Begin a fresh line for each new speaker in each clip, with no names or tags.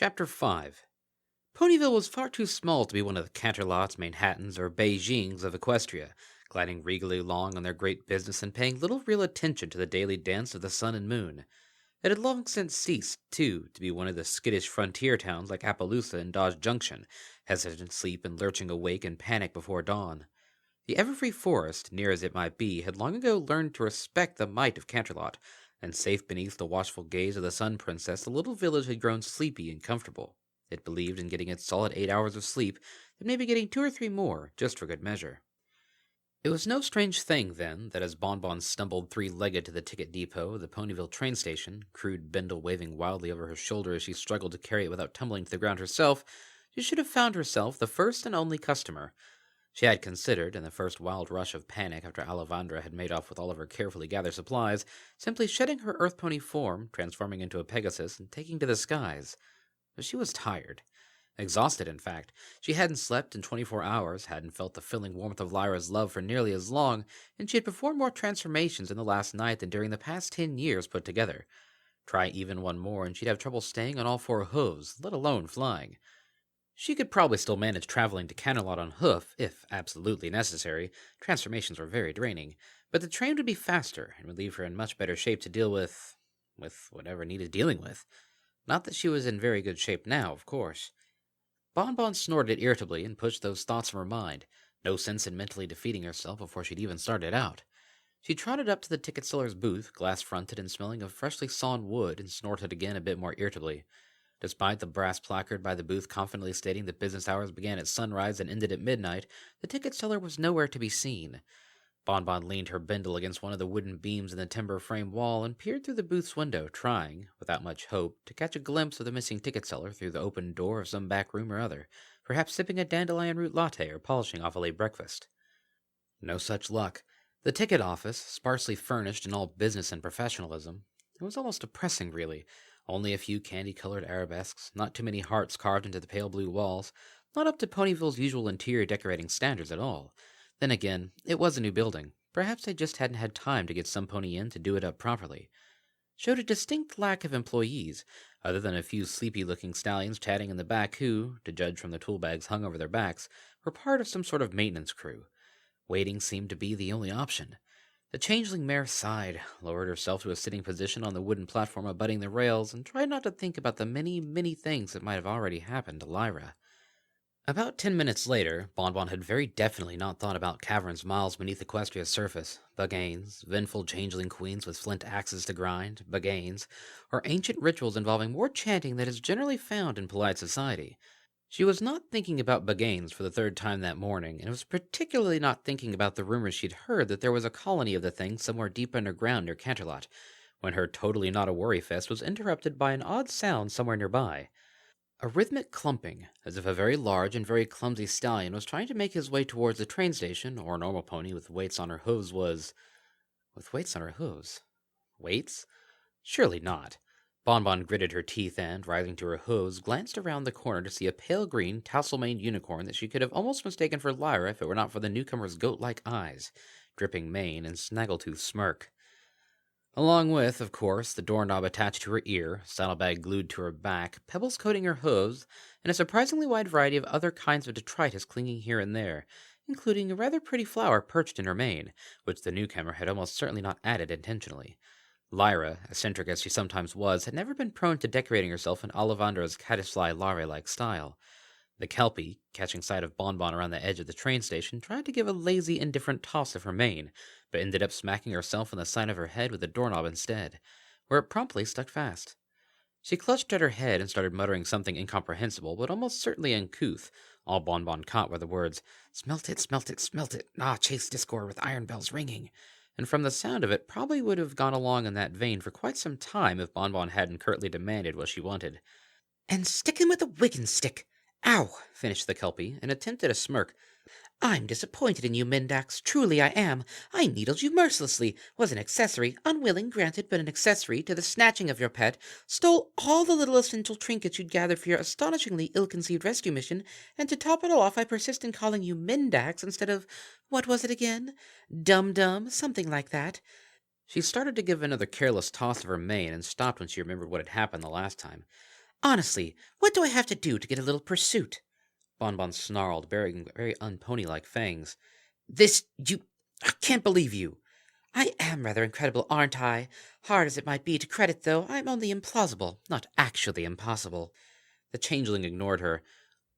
Chapter 5. Ponyville was far too small to be one of the Canterlots, Manhattans, or Beijings of Equestria, gliding regally along on their great business and paying little real attention to the daily dance of the sun and moon. It had long since ceased, too, to be one of the skittish frontier towns like Appaloosa and Dodge Junction, hesitant sleep and lurching awake in panic before dawn. The Everfree Forest, near as it might be, had long ago learned to respect the might of Canterlot, and safe beneath the watchful gaze of the Sun Princess, the little village had grown sleepy and comfortable. It believed in getting its solid 8 hours of sleep, and maybe getting 2 or 3 more, just for good measure. It was no strange thing, then, that as Bonbon stumbled three-legged to the ticket depot of the Ponyville train station, crude bindle waving wildly over her shoulder as she struggled to carry it without tumbling to the ground herself, she should have found herself the first and only customer. She had considered, in the first wild rush of panic after Alavandra had made off with all of her carefully gathered supplies, simply shedding her earth pony form, transforming into a Pegasus, and taking to the skies. But she was tired. Exhausted, in fact. She hadn't slept in 24 hours, hadn't felt the filling warmth of Lyra's love for nearly as long, and she had performed more transformations in the last night than during the past 10 years put together. Try even one more, and she'd have trouble staying on all four hooves, let alone flying. She could probably still manage traveling to Canterlot on hoof, if absolutely necessary. Transformations were very draining, but the train would be faster and would leave her in much better shape to deal with whatever needed dealing with. Not that she was in very good shape now, of course. Bonbon snorted irritably and pushed those thoughts from her mind. No sense in mentally defeating herself before she'd even started out. She trotted up to the ticket seller's booth, glass-fronted and smelling of freshly sawn wood, and snorted again a bit more irritably. Despite the brass placard by the booth confidently stating that business hours began at sunrise and ended at midnight, the ticket seller was nowhere to be seen. Bonbon leaned her bindle against one of the wooden beams in the timber frame wall and peered through the booth's window, trying, without much hope, to catch a glimpse of the missing ticket seller through the open door of some back room or other, perhaps sipping a dandelion root latte or polishing off a late breakfast. No such luck. The ticket office, sparsely furnished in all business and professionalism, it was almost depressing, really. Only a few candy-colored arabesques, not too many hearts carved into the pale blue walls, not up to Ponyville's usual interior decorating standards at all. Then again, it was a new building. Perhaps they just hadn't had time to get some pony in to do it up properly. Showed a distinct lack of employees, other than a few sleepy-looking stallions chatting in the back who, to judge from the tool bags hung over their backs, were part of some sort of maintenance crew. Waiting seemed to be the only option. The changeling mare sighed, lowered herself to a sitting position on the wooden platform abutting the rails, and tried not to think about the many, many things that might have already happened to Lyra. About 10 minutes later, Bonbon had very definitely not thought about caverns miles beneath Equestria's surface, Bugains, vengeful changeling queens with flint axes to grind, Bugains, or ancient rituals involving more chanting than is generally found in polite society. She was not thinking about Bugains for the third time that morning, and was particularly not thinking about the rumors she'd heard that there was a colony of the thing somewhere deep underground near Canterlot, when her totally not a worry fest was interrupted by an odd sound somewhere nearby. A rhythmic clumping, as if a very large and very clumsy stallion was trying to make his way towards the train station, or a normal pony with weights on her hooves was... With weights on her hooves? Weights? Surely not. Bonbon gritted her teeth and, rising to her hooves, glanced around the corner to see a pale green, tassel-maned unicorn that she could have almost mistaken for Lyra if it were not for the newcomer's goat-like eyes, dripping mane, and snaggletooth smirk. Along with, of course, the doorknob attached to her ear, saddlebag glued to her back, pebbles coating her hooves, and a surprisingly wide variety of other kinds of detritus clinging here and there, including a rather pretty flower perched in her mane, which the newcomer had almost certainly not added intentionally. Lyra, eccentric as she sometimes was, had never been prone to decorating herself in Olavandra's caddisfly larvae-like style. The Kelpie, catching sight of Bonbon around the edge of the train station, tried to give a lazy, indifferent toss of her mane, but ended up smacking herself on the side of her head with the doorknob instead, where it promptly stuck fast. She clutched at her head and started muttering something incomprehensible, but almost certainly uncouth. All Bonbon caught were the words, "Smelt it, smelt it, smelt it, chase discord with iron bells ringing," and from the sound of it probably would have gone along in that vein for quite some time if Bonbon hadn't curtly demanded what she wanted. "And stick him with a wiggin' stick! Ow!" finished the Kelpie, and attempted a smirk. "I'm disappointed in you, Mendax. Truly I am. I needled you mercilessly, was an accessory, unwilling, granted, but an accessory, to the snatching of your pet, stole all the little essential trinkets you'd gathered for your astonishingly ill-conceived rescue mission, and to top it all off I persist in calling you Mendax instead of, what was it again? Dum-Dum, something like that." She started to give another careless toss of her mane and stopped when she remembered what had happened the last time.
Honestly, what do I have to do to get a little pursuit?
Bonbon snarled, baring very unpony-like fangs.
I can't believe you. I am rather incredible, aren't I? Hard as it might be to credit, though, I'm only implausible, not actually impossible.
The changeling ignored her.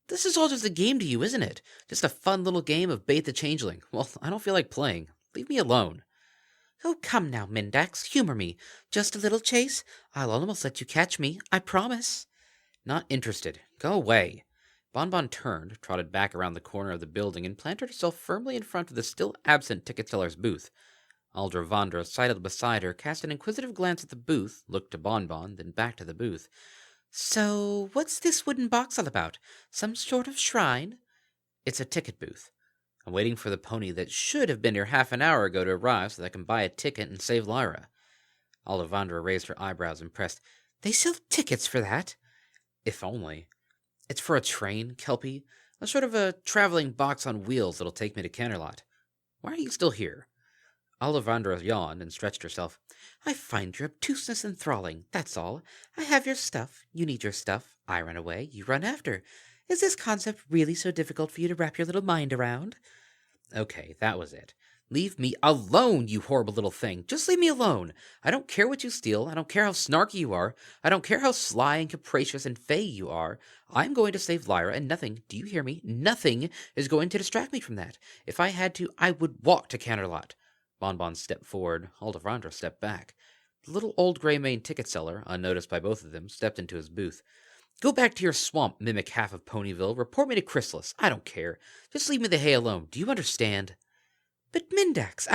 This is all just a game to you, isn't it?
Just a fun little game of bait the changeling. Well, I don't feel like playing. Leave me alone.
Oh, come now, Mindax, humor me. Just a little chase? I'll almost let you catch me, I promise.
Not interested. Go away. Bonbon turned, trotted back around the corner of the building, and planted herself firmly in front of the still absent ticket seller's booth. Aldrovandra, sidled beside her, cast an inquisitive glance at the booth, looked to Bonbon, then back to the booth.
So, what's this wooden box all about? Some sort of shrine?
It's a ticket booth. I'm waiting for the pony that should have been here half an hour ago to arrive so that I can buy a ticket and save Lyra. Aldrovandra raised her eyebrows, impressed.
They sell tickets for that?
If only. It's for a train, Kelpie. A sort of a traveling box on wheels that'll take me to Canterlot. Why are you still here? Aldrovandra yawned and stretched herself.
I find your obtuseness enthralling, that's all. I have your stuff, you need your stuff. I run away, you run after. Is this concept really so difficult for you to wrap your little mind around?
Okay, that was it. Leave me alone, you horrible little thing. Just leave me alone. I don't care what you steal. I don't care how snarky you are. I don't care how sly and capricious and fey you are. I'm going to save Lyra, and nothing, do you hear me? Nothing is going to distract me from that. If I had to, I would walk to Canterlot. Bonbon stepped forward. Aldrovandra stepped back. The little old gray-maned ticket seller, unnoticed by both of them, stepped into his booth. Go back to your swamp, mimic half of Ponyville. Report me to Chrysalis. I don't care. Just leave me the hay alone. Do you understand?
But Mindax,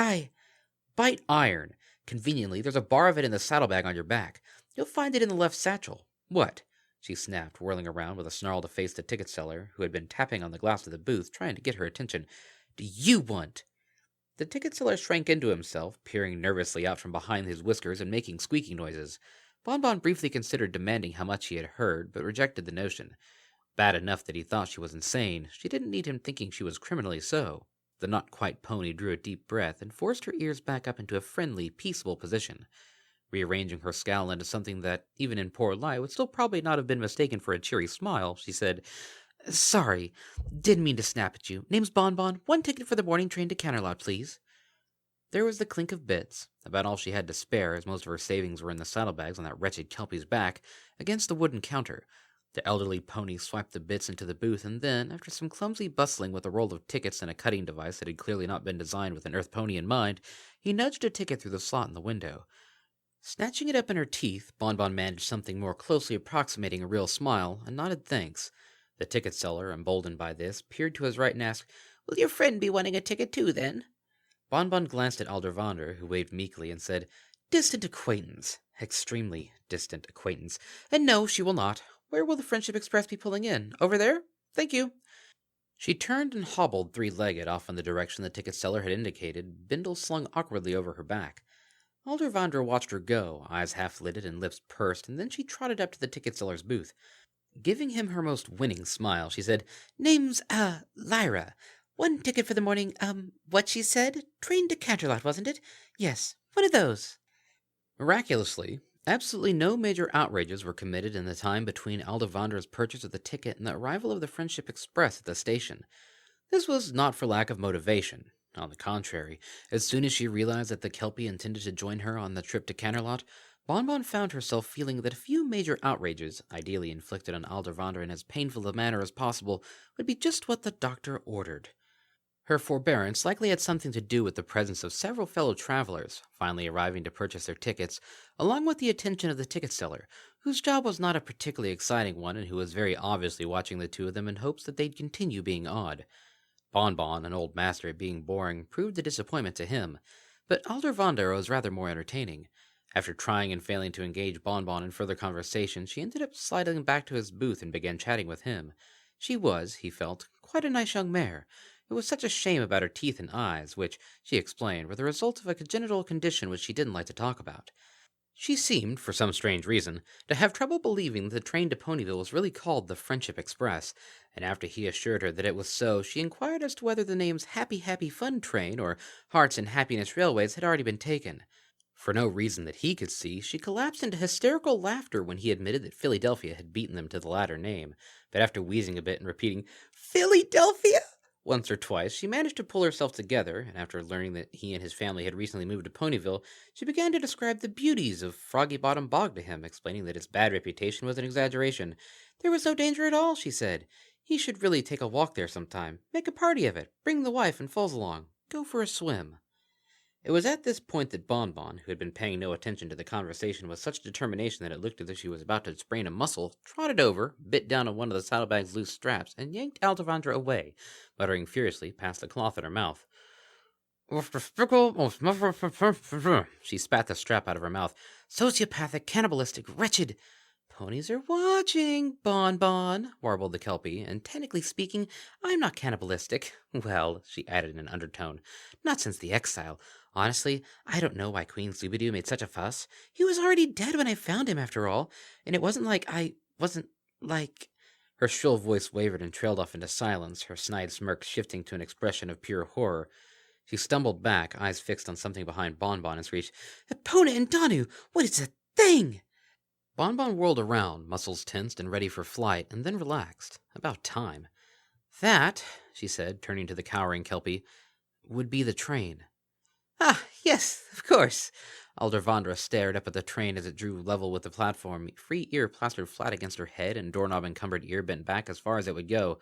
Bite iron. Conveniently, there's a bar of it in the saddlebag on your back. You'll find it in the left satchel. What? She snapped, whirling around with a snarl to face the ticket seller, who had been tapping on the glass of the booth, trying to get her attention. Do you want? The ticket seller shrank into himself, peering nervously out from behind his whiskers and making squeaking noises. Bonbon briefly considered demanding how much he had heard, but rejected the notion. Bad enough that he thought she was insane. She didn't need him thinking she was criminally so. The not-quite pony drew a deep breath and forced her ears back up into a friendly, peaceable position. Rearranging her scowl into something that, even in poor light, would still probably not have been mistaken for a cheery smile, she said,
Sorry, didn't mean to snap at you. Name's Bonbon. 1 ticket for the morning train to Canterlot, please.
There was the clink of bits, about all she had to spare, as most of her savings were in the saddlebags on that wretched Kelpie's back, against the wooden counter. The elderly pony swiped the bits into the booth, and then, after some clumsy bustling with a roll of tickets and a cutting device that had clearly not been designed with an earth pony in mind, he nudged a ticket through the slot in the window. Snatching it up in her teeth, Bonbon managed something more closely approximating a real smile, and nodded thanks. The ticket seller, emboldened by this, peered to his right and asked,
Will your friend be wanting a ticket too, then?
Bonbon glanced at Aldrovandra, who waved meekly and said, Distant acquaintance. Extremely distant acquaintance. And no, she will not. Where will the Friendship Express be pulling in? Over there? Thank you. She turned and hobbled 3-legged off in the direction the ticket seller had indicated, bindle slung awkwardly over her back. Aldrovandra watched her go, eyes half-lidded and lips pursed, and then she trotted up to the ticket seller's booth. Giving him her most winning smile, she said,
Name's, Lyra. 1 ticket for the morning, what she said? Train to Canterlot, wasn't it? Yes, one of those.
Miraculously, absolutely no major outrages were committed in the time between Aldovandra's purchase of the ticket and the arrival of the Friendship Express at the station. This was not for lack of motivation. On the contrary, as soon as she realized that the Kelpie intended to join her on the trip to Canterlot, Bonbon found herself feeling that a few major outrages, ideally inflicted on Aldrovandra in as painful a manner as possible, would be just what the doctor ordered. Her forbearance likely had something to do with the presence of several fellow travelers, finally arriving to purchase their tickets, along with the attention of the ticket seller, whose job was not a particularly exciting one and who was very obviously watching the two of them in hopes that they'd continue being odd. Bonbon, an old master at being boring, proved a disappointment to him, but Aldrovandra was rather more entertaining. After trying and failing to engage Bonbon in further conversation, she ended up sliding back to his booth and began chatting with him. She was, he felt, quite a nice young mare. It was such a shame about her teeth and eyes, which, she explained, were the result of a congenital condition which she didn't like to talk about. She seemed, for some strange reason, to have trouble believing that the train to Ponyville was really called the Friendship Express, and after he assured her that it was so, she inquired as to whether the names Happy Happy Fun Train or Hearts and Happiness Railways had already been taken. For no reason that he could see, she collapsed into hysterical laughter when he admitted that Philadelphia had beaten them to the latter name, but after wheezing a bit and repeating, Philadelphia! Once or twice, she managed to pull herself together, and after learning that he and his family had recently moved to Ponyville, she began to describe the beauties of Froggy Bottom Bog to him, explaining that its bad reputation was an exaggeration. There was no danger at all, she said. He should really take a walk there sometime, make a party of it, bring the wife and Foles along, go for a swim. It was at this point that Bonbon, who had been paying no attention to the conversation with such determination that it looked as if she was about to sprain a muscle, trotted over, bit down on one of the saddlebag's loose straps, and yanked Aldevandra away, muttering furiously past the cloth in her mouth. She spat the strap out of her mouth. Sociopathic, cannibalistic, wretched. Ponies are watching, Bonbon, warbled the Kelpie, and technically speaking, I'm not cannibalistic. Well, she added in an undertone, not since the exile. Honestly, I don't know why Queen Zoobidoo made such a fuss. He was already dead when I found him, after all, and it wasn't like I wasn't like... Her shrill voice wavered and trailed off into silence, her snide smirk shifting to an expression of pure horror. She stumbled back, eyes fixed on something behind Bonbon, and screeched, Epona and Danu, what is the thing? Bonbon whirled around, muscles tensed and ready for flight, and then relaxed. About time. That, she said, turning to the cowering Kelpie, would be the train. Ah, yes, of course. Aldrovandra stared up at the train as it drew level with the platform, free ear plastered flat against her head and doorknob-encumbered ear bent back as far as it would go.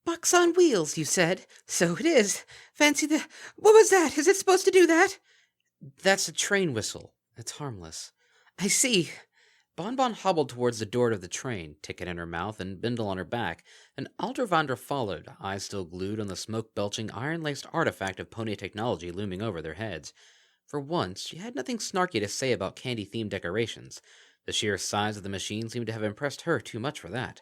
Box on wheels, you said. So it is. Fancy the... What was that? Is it supposed to do that? That's a train whistle. It's harmless. I see. Bonbon hobbled towards the door of the train, ticket in her mouth and bindle on her back, and Aldrovandra followed, eyes still glued on the smoke-belching, iron-laced artifact of pony technology looming over their heads. For once, she had nothing snarky to say about candy-themed decorations. The sheer size of the machine seemed to have impressed her too much for that.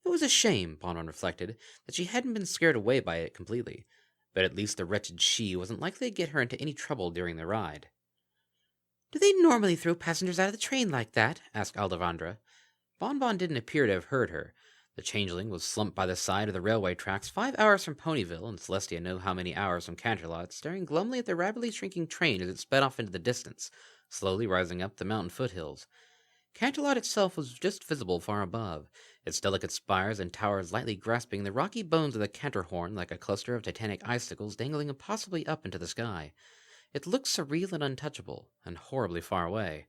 It was a shame, Bonbon reflected, that she hadn't been scared away by it completely, but at least the wretched she wasn't likely to get her into any trouble during the ride. Do they normally throw passengers out of the train like that? Asked Aldevandra. Bonbon didn't appear to have heard her. The changeling was slumped by the side of the railway tracks 5 hours from Ponyville, and Celestia knew how many hours from Canterlot, staring glumly at the rapidly shrinking train as it sped off into the distance, slowly rising up the mountain foothills. Canterlot itself was just visible far above, its delicate spires and towers lightly grasping the rocky bones of the Canterhorn like a cluster of titanic icicles dangling impossibly up into the sky. It looked surreal and untouchable, and horribly far away.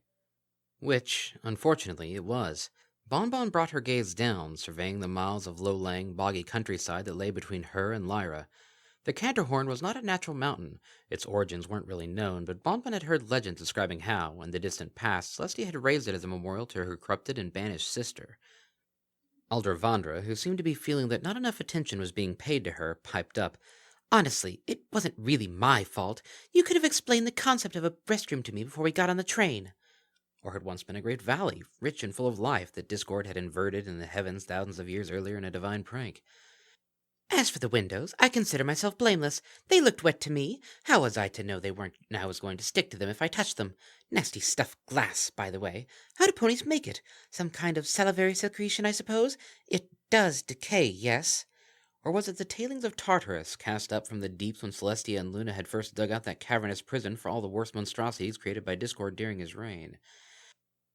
Which, unfortunately, it was. Bonbon brought her gaze down, surveying the miles of low-lying, boggy countryside that lay between her and Lyra. The Canterhorn was not a natural mountain. Its origins weren't really known, but Bonbon had heard legends describing how, in the distant past, Celestia had raised it as a memorial to her corrupted and banished sister. Aldrovandra, who seemed to be feeling that not enough attention was being paid to her, piped up. Honestly, it wasn't really my fault. You could have explained the concept of a restroom to me before we got on the train. Or had once been a great valley, rich and full of life, that Discord had inverted in the heavens thousands of years earlier in a divine prank. As for the windows, I consider myself blameless. They looked wet to me. How was I to know they weren't and I was going to stick to them if I touched them? Nasty stuffed glass, by the way. How do ponies make it? Some kind of salivary secretion, I suppose? It does decay, yes? Or was it the tailings of Tartarus cast up from the deeps when Celestia and Luna had first dug out that cavernous prison for all the worst monstrosities created by Discord during his reign?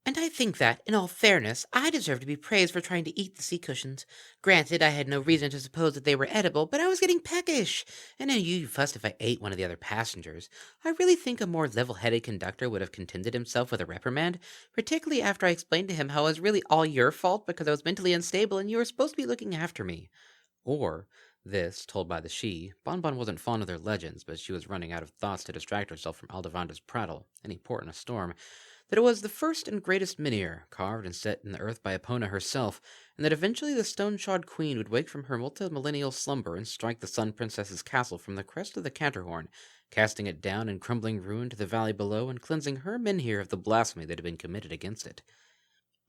And I think that, in all fairness, I deserve to be praised for trying to eat the sea cushions. Granted, I had no reason to suppose that they were edible, but I was getting peckish, and I knew you fussed if I ate one of the other passengers. I really think a more level-headed conductor would have contented himself with a reprimand, particularly after I explained to him how it was really all your fault because I was mentally unstable and you were supposed to be looking after me. Or, this, told by the she, Bonbon wasn't fond of their legends, but she was running out of thoughts to distract herself from Aldevandra's prattle, any port in a storm, that it was the first and greatest Minier, carved and set in the earth by Epona herself, and that eventually the stone-shod queen would wake from her multi-millennial slumber and strike the Sun Princess's castle from the crest of the Canterhorn, casting it down in crumbling ruin to the valley below and cleansing her Menhir of the blasphemy that had been committed against it.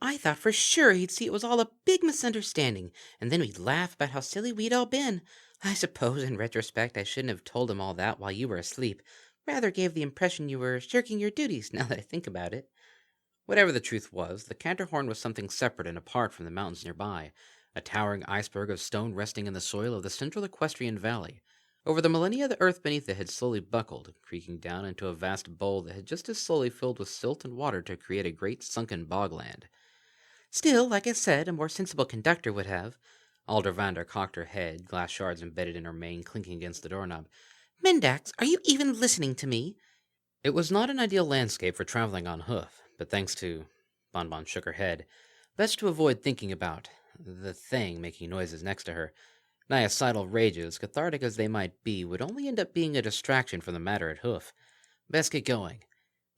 I thought for sure he'd see it was all a big misunderstanding, and then we'd laugh about how silly we'd all been. I suppose, in retrospect, I shouldn't have told him all that while you were asleep. Rather gave the impression you were shirking your duties, now that I think about it. Whatever the truth was, the Canterhorn was something separate and apart from the mountains nearby, a towering iceberg of stone resting in the soil of the central equestrian valley. Over the millennia, the earth beneath it had slowly buckled, creaking down into a vast bowl that had just as slowly filled with silt and water to create a great sunken bogland.
Still, like I said, a more sensible conductor would have.
Aldervander cocked her head, glass shards embedded in her mane clinking against the doorknob.
Mendax, are you even listening to me?
It was not an ideal landscape for traveling on hoof, but thanks to... Bonbon shook her head. Best to avoid thinking about the thing making noises next to her. Niocidal rages, cathartic as they might be, would only end up being a distraction from the matter at hoof. Best get going.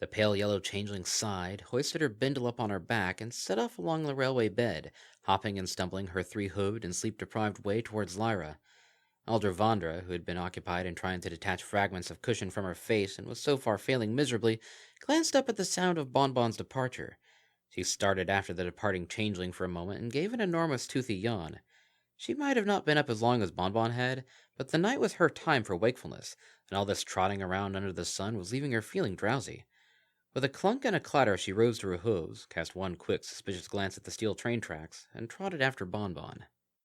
The pale yellow changeling sighed, hoisted her bindle up on her back, and set off along the railway bed, hopping and stumbling her three-hooved and sleep-deprived way towards Lyra. Aldrovandra, who had been occupied in trying to detach fragments of cushion from her face and was so far failing miserably, glanced up at the sound of Bonbon's departure. She started after the departing changeling for a moment and gave an enormous toothy yawn. She might have not been up as long as Bonbon had, but the night was her time for wakefulness, and all this trotting around under the sun was leaving her feeling drowsy. With a clunk and a clatter she rose to her hooves, cast one quick, suspicious glance at the steel train tracks, and trotted after Bonbon.